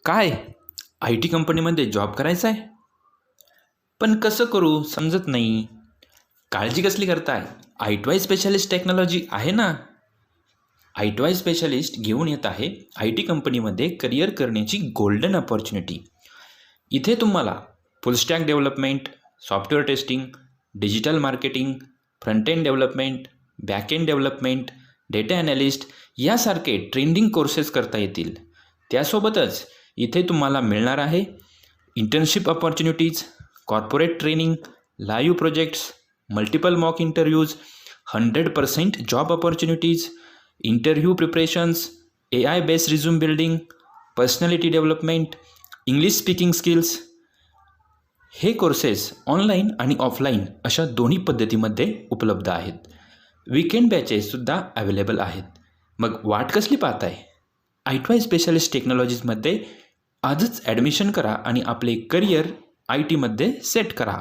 काय I T कंपनीमध्ये job करायचा आहे? पण कसं करू समजत नाही. काळजी कसली करताय? I T Y specialist technology आहे ना. आय टी वाय स्पेशालिस्ट घेऊन येत आहे आय टी कंपनीमध्ये करिअर करण्याची गोल्डन अपॉर्च्युनिटी. इथे तुम्हाला फुल stack development, software testing, digital marketing, front end development, back end development, data analyst यासारखे ट्रेंडिंग कोर्सेस करता येतील. त्यासोबतच इथे तुम्हाला मिळणार आहे internship opportunities, corporate training, live projects, multiple mock interviews, 100% job opportunities, interview preparations, AI based resume building, personality development, English speaking skills. हे courses online आणि ऑफलाईन अशा दोन्ही पद्धतीमध्ये उपलब्ध आहेत. वीकेंड बॅचेससुद्धा अवेलेबल आहेत. मग वाट कसली पाहताय? आय टी वाय स्पेशालिस्ट टेक्नॉलॉजीजमध्ये आजच ॲडमिशन करा आणि आपले करिअर आय टीमध्ये सेट करा.